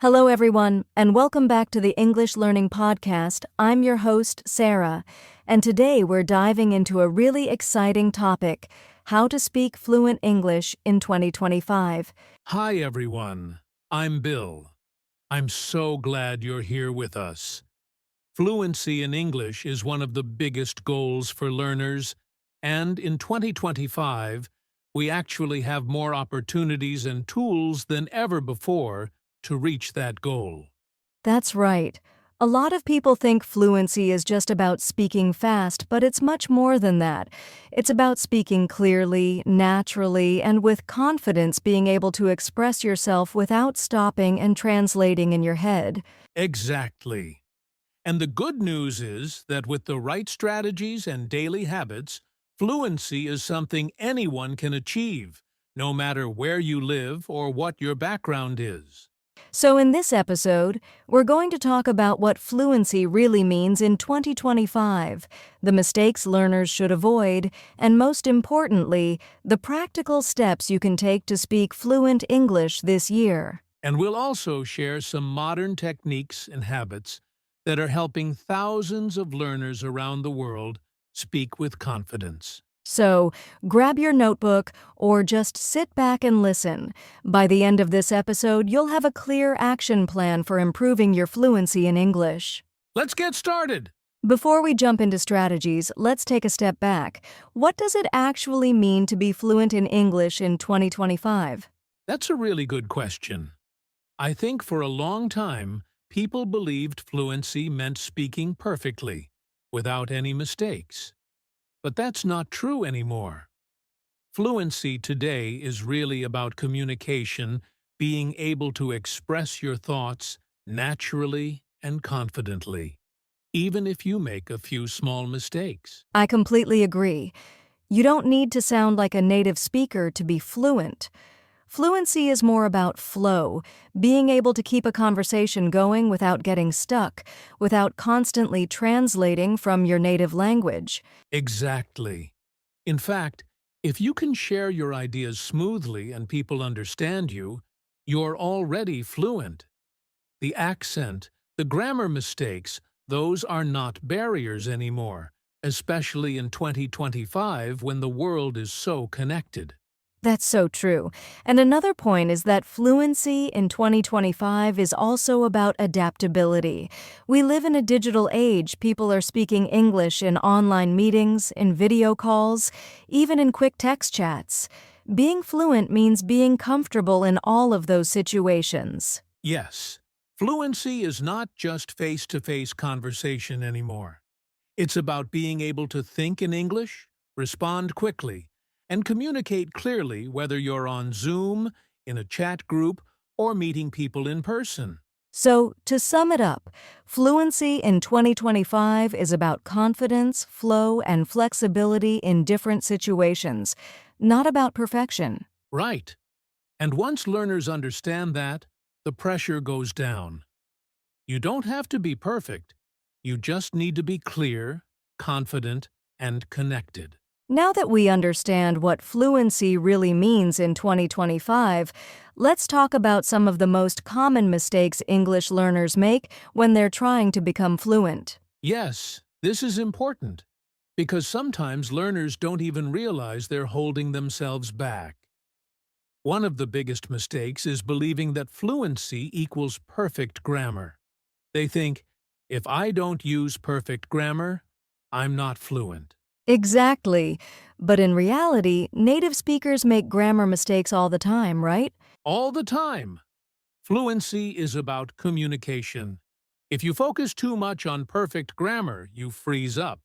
Hello, everyone, and welcome back to the English Learning Podcast. I'm your host, Sarah, and today we're diving into a really exciting topic: how to speak fluent English in 2025. Hi, everyone. I'm Bill. I'm so glad you're here with us. Fluency in English is one of the biggest goals for learners, and in 2025, we actually have more opportunities and tools than ever before to reach that goal. That's right. A lot of people think fluency is just about speaking fast, but it's much more than that. It's about speaking clearly, naturally, and with confidence, being able to express yourself without stopping and translating in your head. Exactly. And the good news is that with the right strategies and daily habits, fluency is something anyone can achieve, no matter where you live or what your background is. So, in this episode, we're going to talk about what fluency really means in 2025, the mistakes learners should avoid, and most importantly, the practical steps you can take to speak fluent English this year. And we'll also share some modern techniques and habits that are helping thousands of learners around the world speak with confidence. So, grab your notebook or just sit back and listen. By the end of this episode, you'll have a clear action plan for improving your fluency in English. Let's get started! Before we jump into strategies, let's take a step back. What does it actually mean to be fluent in English in 2025? That's a really good question. I think for a long time, people believed fluency meant speaking perfectly, without any mistakes. But that's not true anymore. Fluency today is really about communication, being able to express your thoughts naturally and confidently, even if you make a few small mistakes. I completely agree. You don't need to sound like a native speaker to be fluent. Fluency is more about flow, being able to keep a conversation going without getting stuck, without constantly translating from your native language. Exactly. In fact, if you can share your ideas smoothly and people understand you, you're already fluent. The accent, the grammar mistakes, those are not barriers anymore, especially in 2025 when the world is so connected. That's so true. And another point is that fluency in 2025 is also about adaptability. We live in a digital age. People are speaking English in online meetings, in video calls, even in quick text chats. Being fluent means being comfortable in all of those situations. Yes, fluency is not just face-to-face conversation anymore. It's about being able to think in English, respond quickly, and communicate clearly whether you're on Zoom, in a chat group, or meeting people in person. So, to sum it up, fluency in 2025 is about confidence, flow, and flexibility in different situations, not about perfection. Right. And once learners understand that, the pressure goes down. You don't have to be perfect. You just need to be clear, confident, and connected. Now that we understand what fluency really means in 2025, let's talk about some of the most common mistakes English learners make when they're trying to become fluent. Yes, this is important, because sometimes learners don't even realize they're holding themselves back. One of the biggest mistakes is believing that fluency equals perfect grammar. They think, if I don't use perfect grammar, I'm not fluent. Exactly. But in reality, native speakers make grammar mistakes all the time, right? All the time. Fluency is about communication. If you focus too much on perfect grammar, you freeze up.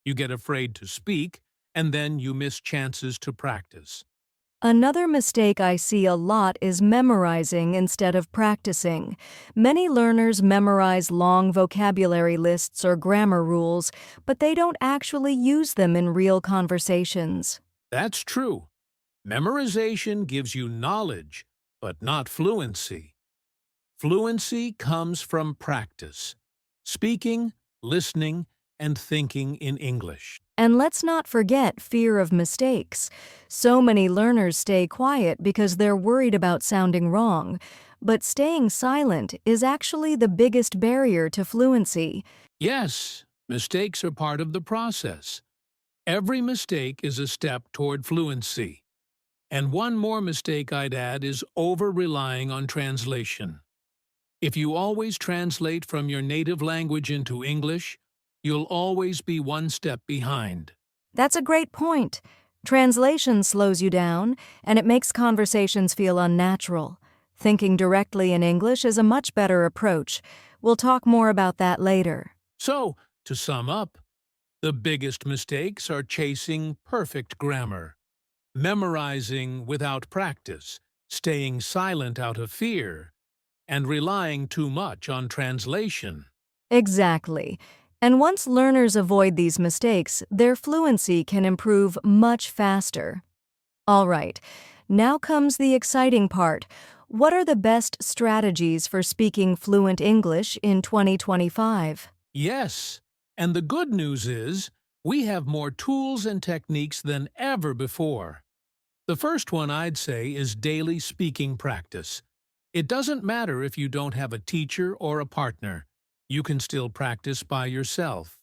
You get afraid to speak, and then you miss chances to practice. Another mistake I see a lot is memorizing instead of practicing. Many learners memorize long vocabulary lists or grammar rules, but they don't actually use them in real conversations. That's true. Memorization gives you knowledge, but not fluency. Fluency comes from practice, speaking, listening, and thinking in English. And let's not forget fear of mistakes. So many learners stay quiet because they're worried about sounding wrong. but staying silent is actually the biggest barrier to fluency. Yes, mistakes are part of the process. Every mistake is a step toward fluency. And one more mistake I'd add is over-relying on translation. If you always translate from your native language into English, you'll always be one step behind. That's a great point. Translation slows you down, and it makes conversations feel unnatural. Thinking directly in English is a much better approach. We'll talk more about that later. So, to sum up, the biggest mistakes are chasing perfect grammar, memorizing without practice, staying silent out of fear, and relying too much on translation. Exactly. And once learners avoid these mistakes, their fluency can improve much faster. All right, now comes the exciting part. What are the best strategies for speaking fluent English in 2025? Yes, and the good news is we have more tools and techniques than ever before. The first one I'd say is daily speaking practice. It doesn't matter if you don't have a teacher or a partner. You can still practice by yourself.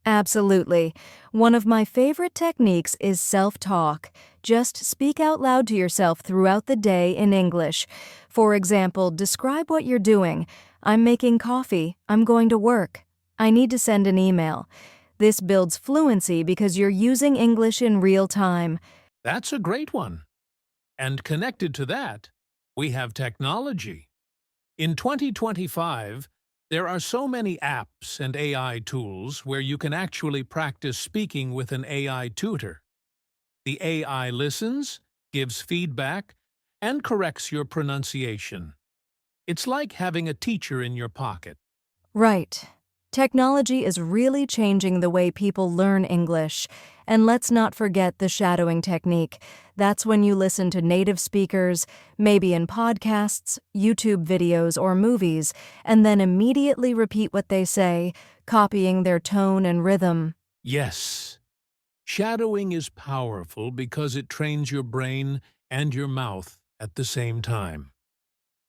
Absolutely. One of my favorite techniques is self-talk. Just speak out loud to yourself throughout the day in English. For example, describe what you're doing. I'm making coffee. I'm going to work. I need to send an email. This builds fluency because you're using English in real time. That's a great one. And connected to that, we have technology. In 2025, there are so many apps and AI tools where you can actually practice speaking with an AI tutor. The AI listens, gives feedback, and corrects your pronunciation. It's like having a teacher in your pocket. Right. Technology is really changing the way people learn English. And let's not forget the shadowing technique. That's when you listen to native speakers, maybe in podcasts, YouTube videos, or movies, and then immediately repeat what they say, copying their tone and rhythm. Yes, shadowing is powerful because it trains your brain and your mouth at the same time.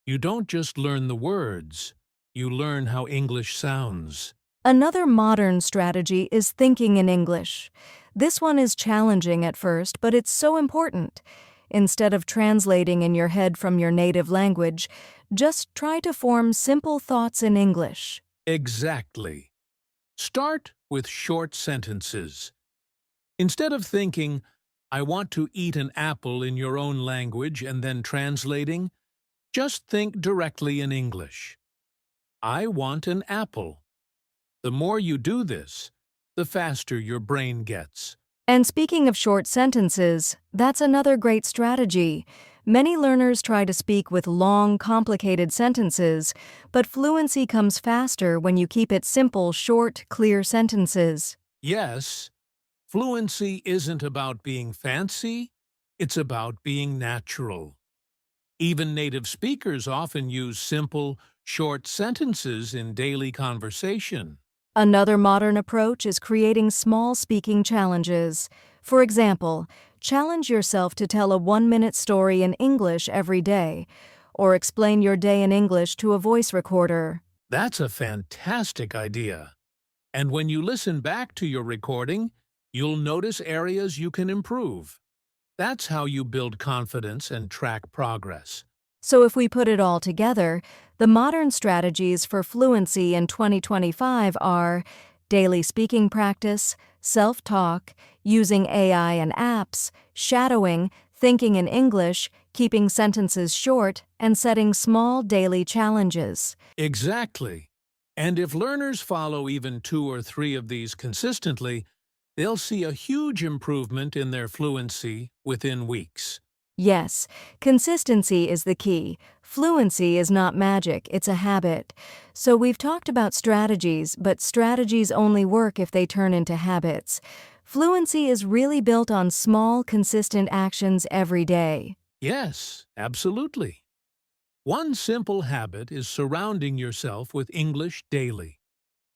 You don't just learn the words, you learn how English sounds. Another modern strategy is thinking in English. This one is challenging at first, but it's so important. Instead of translating in your head from your native language, just try to form simple thoughts in English. Exactly. Start with short sentences. Instead of thinking, I want to eat an apple in your own language and then translating, just think directly in English. I want an apple. The more you do this, the faster your brain gets. And speaking of short sentences, that's another great strategy. Many learners try to speak with long, complicated sentences, but fluency comes faster when you keep it simple, short, clear sentences. Yes, fluency isn't about being fancy, it's about being natural. Even native speakers often use simple, short sentences in daily conversation. Another modern approach is creating small speaking challenges. For example, challenge yourself to tell a 1-minute story in English every day, or explain your day in English to a voice recorder. That's a fantastic idea. And when you listen back to your recording, you'll notice areas you can improve. That's how you build confidence and track progress. So if we put it all together, the modern strategies for fluency in 2025 are daily speaking practice, self-talk, using AI and apps, shadowing, thinking in English, keeping sentences short, and setting small daily challenges. Exactly. And if learners follow even 2 or 3 of these consistently, they'll see a huge improvement in their fluency within weeks. Yes, consistency is the key. Fluency is not magic, it's a habit. So we've talked about strategies, but strategies only work if they turn into habits. Fluency is really built on small, consistent actions every day. Yes, absolutely. One simple habit is surrounding yourself with English daily.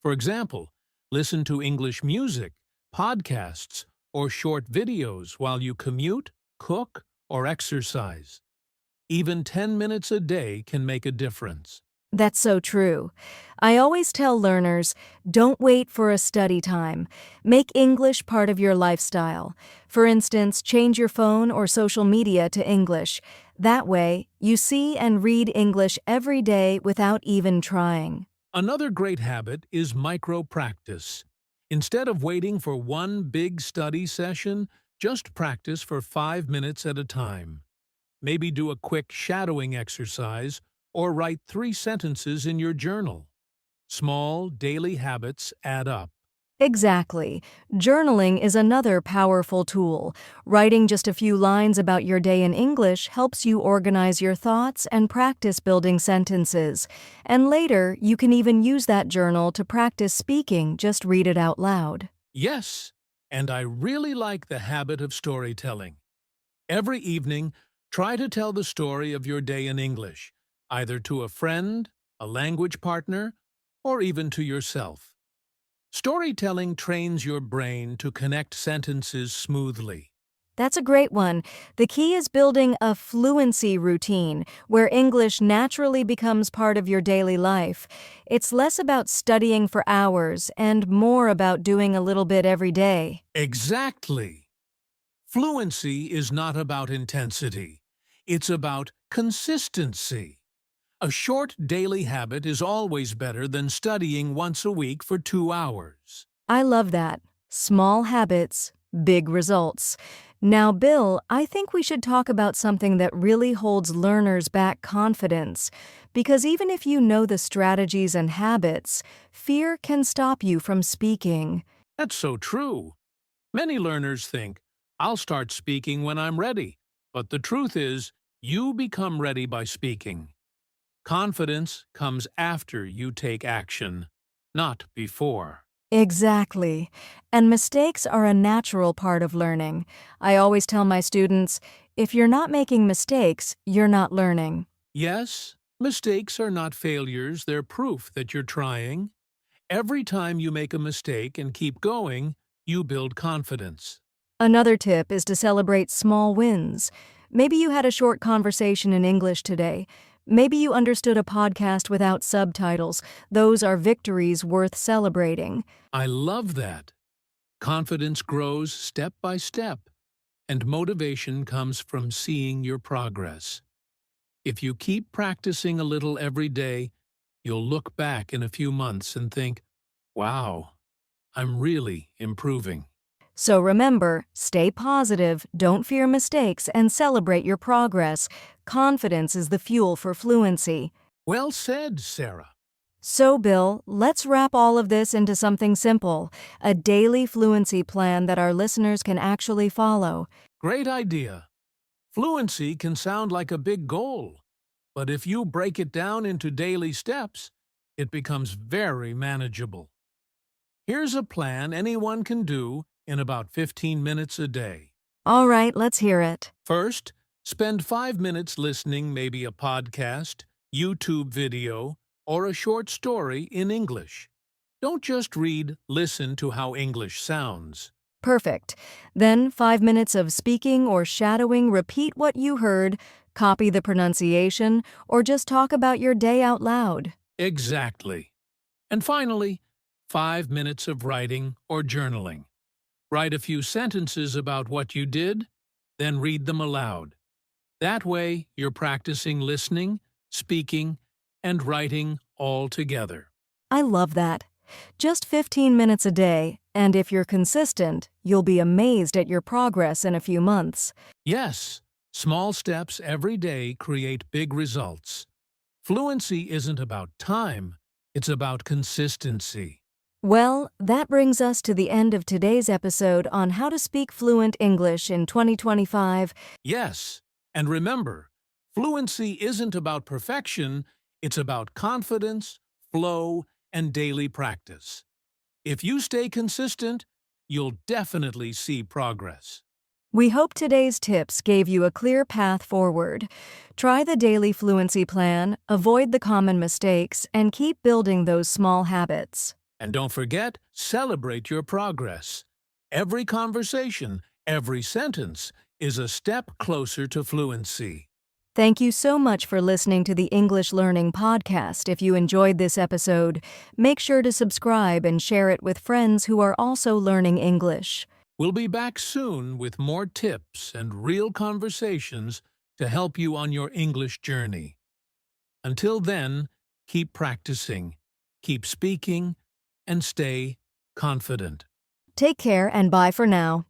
For example, listen to English music, podcasts, or short videos while you commute, cook, or exercise. Even 10 minutes a day can make a difference. That's so true. I always tell learners, don't wait for a study time. Make English part of your lifestyle. For instance, change your phone or social media to English. That way, you see and read English every day without even trying. Another great habit is micro-practice. Instead of waiting for one big study session, just practice for 5 minutes at a time. Maybe do a quick shadowing exercise or write 3 sentences in your journal. Small, daily habits add up. Exactly. Journaling is another powerful tool. Writing just a few lines about your day in English helps you organize your thoughts and practice building sentences. And later, you can even use that journal to practice speaking, just read it out loud. Yes, and I really like the habit of storytelling. Every evening, try to tell the story of your day in English, either to a friend, a language partner, or even to yourself. Storytelling trains your brain to connect sentences smoothly. That's a great one. The key is building a fluency routine where English naturally becomes part of your daily life. It's less about studying for hours and more about doing a little bit every day. Exactly. Fluency is not about intensity. It's about consistency. A short daily habit is always better than studying once a week for 2 hours. I love that. Small habits, big results. Now, Bill, I think we should talk about something that really holds learners back: confidence. Because even if you know the strategies and habits, fear can stop you from speaking. That's so true. Many learners think, I'll start speaking when I'm ready. But the truth is, you become ready by speaking. Confidence comes after you take action, not before. Exactly. And mistakes are a natural part of learning. I always tell my students, if you're not making mistakes, you're not learning. Yes, mistakes are not failures, they're proof that you're trying. Every time you make a mistake and keep going, you build confidence. Another tip is to celebrate small wins. Maybe you had a short conversation in English today. Maybe you understood a podcast without subtitles. Those are victories worth celebrating. I love that. Confidence grows step by step, and motivation comes from seeing your progress. If you keep practicing a little every day, you'll look back in a few months and think, wow, I'm really improving. So remember, stay positive, don't fear mistakes, and celebrate your progress. Confidence is the fuel for fluency. Well said, Sarah. So, Bill, let's wrap all of this into something simple: a daily fluency plan that our listeners can actually follow. Great idea. Fluency can sound like a big goal, but if you break it down into daily steps, it becomes very manageable. Here's a plan anyone can do in about 15 minutes a day. All right, let's hear it. First, spend 5 minutes listening, maybe a podcast, YouTube video, or a short story in English. Don't just read, listen to how English sounds. Perfect. Then 5 minutes of speaking or shadowing. Repeat what you heard, copy the pronunciation, or just talk about your day out loud. Exactly. And finally, 5 minutes of writing or journaling. Write a few sentences about what you did, then read them aloud. That way, you're practicing listening, speaking, and writing all together. I love that. Just 15 minutes a day, and if you're consistent, you'll be amazed at your progress in a few months. Yes, small steps every day create big results. Fluency isn't about time, it's about consistency. Well, that brings us to the end of today's episode on how to speak fluent English in 2025. Yes, and remember, fluency isn't about perfection, it's about confidence, flow, and daily practice. If you stay consistent, you'll definitely see progress. We hope today's tips gave you a clear path forward. Try the daily fluency plan, avoid the common mistakes, and keep building those small habits. And don't forget, celebrate your progress. Every conversation, every sentence is a step closer to fluency. Thank you so much for listening to the English Learning Podcast. If you enjoyed this episode, make sure to subscribe and share it with friends who are also learning English. We'll be back soon with more tips and real conversations to help you on your English journey. Until then, keep practicing, keep speaking, and stay confident. Take care and bye for now.